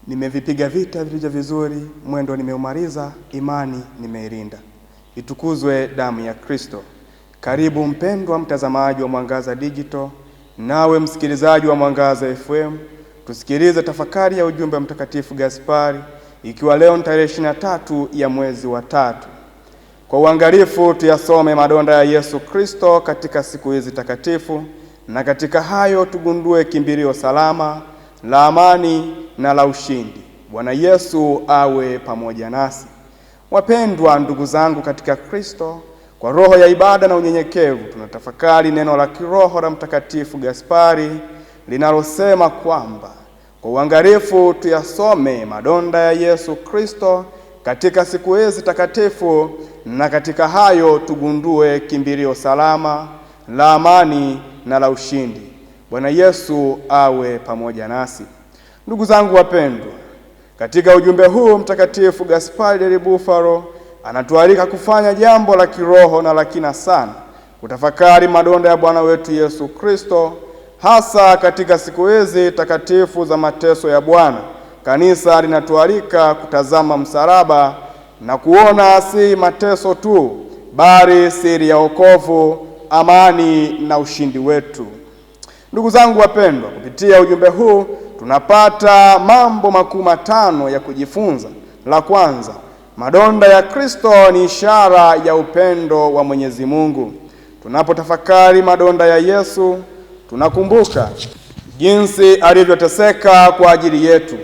Nimevipiga vita vilivyo vizuri, mwendo nimeumaliza, imani nimeilinda. Itukuzwe damu ya Kristo. Karibu mpendwa mtazamaji wa Mwangaza Digital, nawe msikilizaji wa Mwangaza FM, tusikilize tafakari ya ujumbe wa Mtakatifu Gaspari, ikiwa leo tarehe 23 ya mwezi wa 3. Kwa uangalifu tuyasome madonda ya Yesu Kristo katika siku hizi takatifu, na katika hayo tugundue kimbilio salama la amani na la ushindi. Bwana Yesu awe pamoja nasi. Wapendwa ndugu zangu katika Kristo, kwa roho ya ibada na unyenyekevu tunatafakari neno la kiroho la Mtakatifu Gaspari linalosema kwamba kwa uangalifu tuyasome madonda ya Yesu Kristo katika siku hizi takatifu, na katika hayo tugundue kimbilio salama la amani na la ushindi. Bwana Yesu awe pamoja nasi. Ndugu zangu wapendwa, katika ujumbe huu Mtakatifu Gaspari del Bufalo anatualika kufanya jambo la kiroho na la kina sana, kutafakari madonda ya Bwana wetu Yesu Kristo, hasa katika siku hizi takatifu za mateso ya Bwana. Kanisa linatualika kutazama msalaba na kuona si mateso tu, bali siri ya wokovu, amani na ushindi wetu. Ndugu zangu wapendwa, kupitia ujumbe huu tunapata mambo makuu matano ya kujifunza. La kwanza, madonda ya Kristo ni ishara ya upendo wa Mwenyezi Mungu. Tunapotafakari madonda ya Yesu, tunakumbuka jinsi alivyoteseka kwa ajili yetu,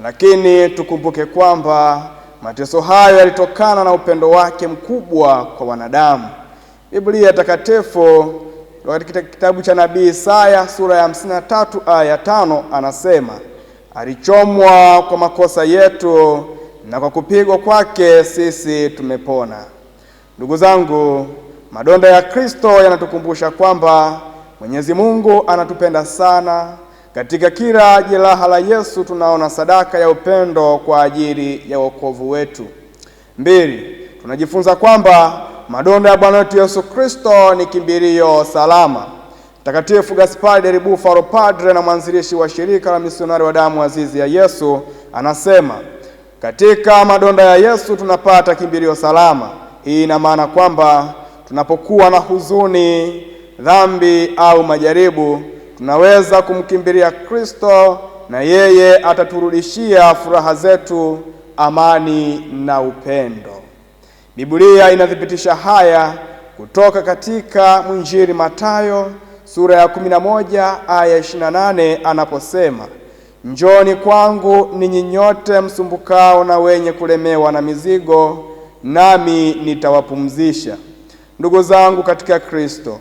lakini tukumbuke kwamba mateso hayo yalitokana na upendo wake mkubwa kwa wanadamu. Biblia takatifu katika kitabu cha nabii Isaya sura ya 53 aya 5 anasema, alichomwa kwa makosa yetu na kwa kupigwa kwake sisi tumepona. Ndugu zangu, madonda ya Kristo yanatukumbusha kwamba Mwenyezi Mungu anatupenda sana. Katika kila jeraha la Yesu tunaona sadaka ya upendo kwa ajili ya wokovu wetu. 2, tunajifunza kwamba madonda ya Bwana wetu Yesu Kristo ni kimbilio salama. Mtakatifu Gaspari del Bufalo, padre na mwanzilishi wa shirika la misionari wa damu azizi ya Yesu, anasema katika madonda ya Yesu tunapata kimbilio salama. Hii ina maana kwamba tunapokuwa na huzuni, dhambi au majaribu, tunaweza kumkimbilia Kristo na yeye ataturudishia furaha zetu, amani na upendo. Biblia inathibitisha haya kutoka katika mwinjili Mathayo sura ya 11 aya 28 anaposema, njoni kwangu ninyi nyote msumbukao na wenye kulemewa na mizigo, nami nitawapumzisha. Ndugu zangu katika Kristo,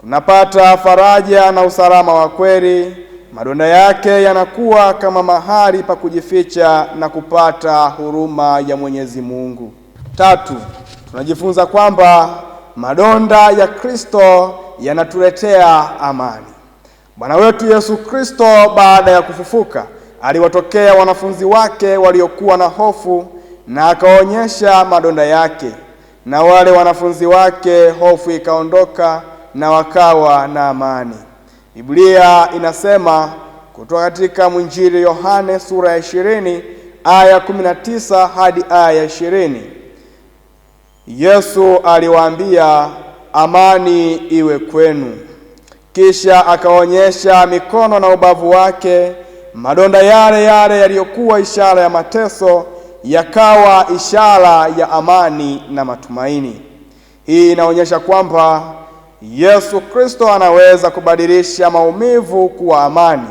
tunapata faraja na usalama wa kweli. Madonda yake yanakuwa kama mahali pa kujificha na kupata huruma ya Mwenyezi Mungu. 3, tunajifunza kwamba madonda ya Kristo yanatuletea amani. Bwana wetu Yesu Kristo baada ya kufufuka aliwatokea wanafunzi wake waliokuwa na hofu na akaonyesha madonda yake, na wale wanafunzi wake hofu ikaondoka na wakawa na amani. Biblia inasema kutoka katika mwinjili Yohane sura ya 20 aya 19 hadi aya 20, Yesu aliwaambia, amani iwe kwenu. Kisha akaonyesha mikono na ubavu wake. Madonda yale yale yaliyokuwa ishara ya mateso yakawa ishara ya amani na matumaini. Hii inaonyesha kwamba Yesu Kristo anaweza kubadilisha maumivu kuwa amani.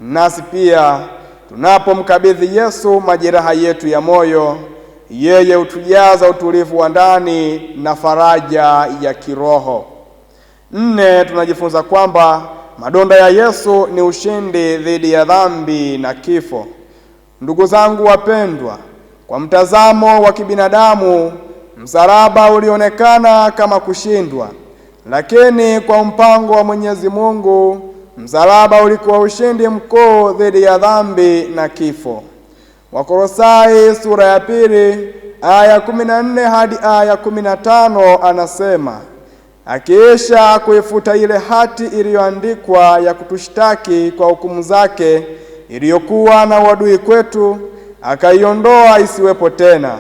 Nasi pia tunapomkabidhi Yesu majeraha yetu ya moyo, yeye hutujaza utulivu wa ndani na faraja ya kiroho. 4, tunajifunza kwamba madonda ya Yesu ni ushindi dhidi ya dhambi na kifo. Ndugu zangu wapendwa, kwa mtazamo wa kibinadamu msalaba ulionekana kama kushindwa, lakini kwa mpango wa Mwenyezi Mungu msalaba ulikuwa ushindi mkuu dhidi ya dhambi na kifo. Wakolosai sura ya 2 aya 14 hadi aya 15 anasema, akiisha kuifuta ile hati iliyoandikwa ya kutushtaki kwa hukumu zake, iliyokuwa na uadui kwetu, akaiondoa isiwepo tena,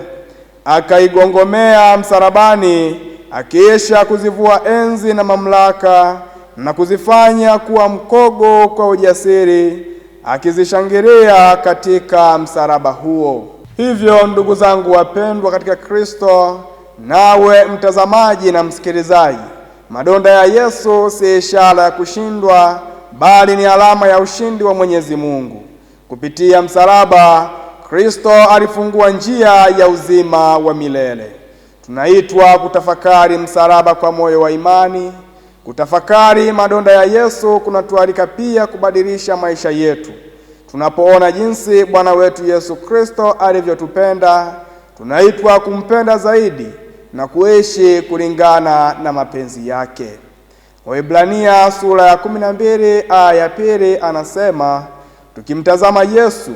akaigongomea msalabani, akiisha kuzivua enzi na mamlaka na kuzifanya kuwa mkogo kwa ujasiri, akizishangilia katika msalaba huo. Hivyo ndugu zangu wapendwa katika Kristo, nawe mtazamaji na msikilizaji, madonda ya Yesu si ishara ya kushindwa, bali ni alama ya ushindi wa Mwenyezi Mungu. Kupitia msalaba, Kristo alifungua njia ya uzima wa milele. Tunaitwa kutafakari msalaba kwa moyo wa imani. Kutafakari madonda ya Yesu kunatualika pia kubadilisha maisha yetu. Tunapoona jinsi Bwana wetu Yesu Kristo alivyotupenda, tunaitwa kumpenda zaidi na kuishi kulingana na mapenzi yake. Waebrania sura ya 12 aya ya 2 anasema, tukimtazama Yesu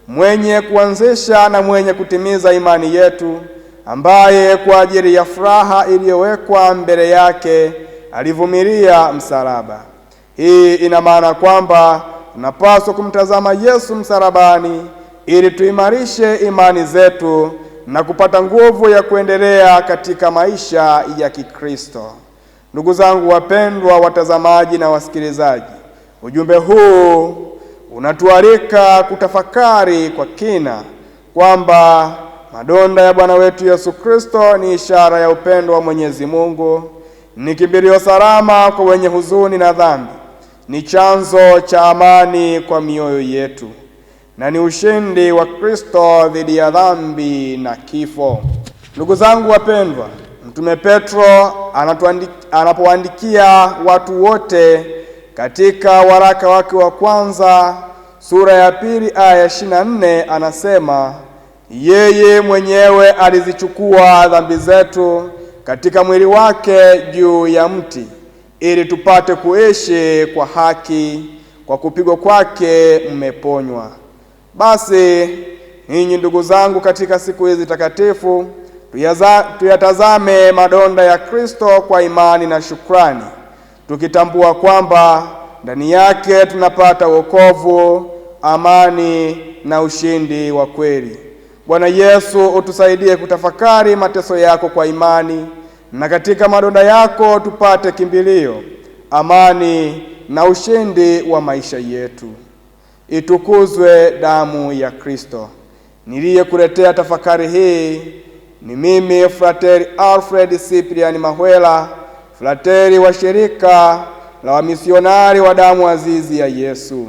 mwenye kuanzisha na mwenye kutimiza imani yetu, ambaye kwa ajili ya furaha iliyowekwa mbele yake alivumilia msalaba. Hii ina maana kwamba tunapaswa kumtazama Yesu msalabani ili tuimarishe imani zetu na kupata nguvu ya kuendelea katika maisha ya Kikristo. Ndugu zangu wapendwa, watazamaji na wasikilizaji, ujumbe huu unatualika kutafakari kwa kina kwamba madonda ya Bwana wetu Yesu Kristo ni ishara ya upendo wa Mwenyezi Mungu, ni kimbilio salama kwa wenye huzuni na dhambi, ni chanzo cha amani kwa mioyo yetu, na ni ushindi wa Kristo dhidi ya dhambi na kifo. Ndugu zangu wapendwa, Mtume Petro anapoandikia watu wote katika waraka wake wa kwanza sura ya 2 aya 24 anasema, yeye mwenyewe alizichukua dhambi zetu katika mwili wake juu ya mti, ili tupate kuishi kwa haki, kwa kupigwa kwake mmeponywa. Basi ninyi ndugu zangu, katika siku hizi takatifu tuyatazame madonda ya Kristo kwa imani na shukrani, tukitambua kwamba ndani yake tunapata wokovu, amani na ushindi wa kweli. Bwana Yesu, utusaidie kutafakari mateso yako kwa imani, na katika madonda yako tupate kimbilio, amani na ushindi wa maisha yetu. Itukuzwe damu ya Kristo. Niliyekuletea tafakari hii ni mimi Frateri Alfred Cyprian Mahwela, frateri wa shirika la wamisionari wa damu azizi ya Yesu.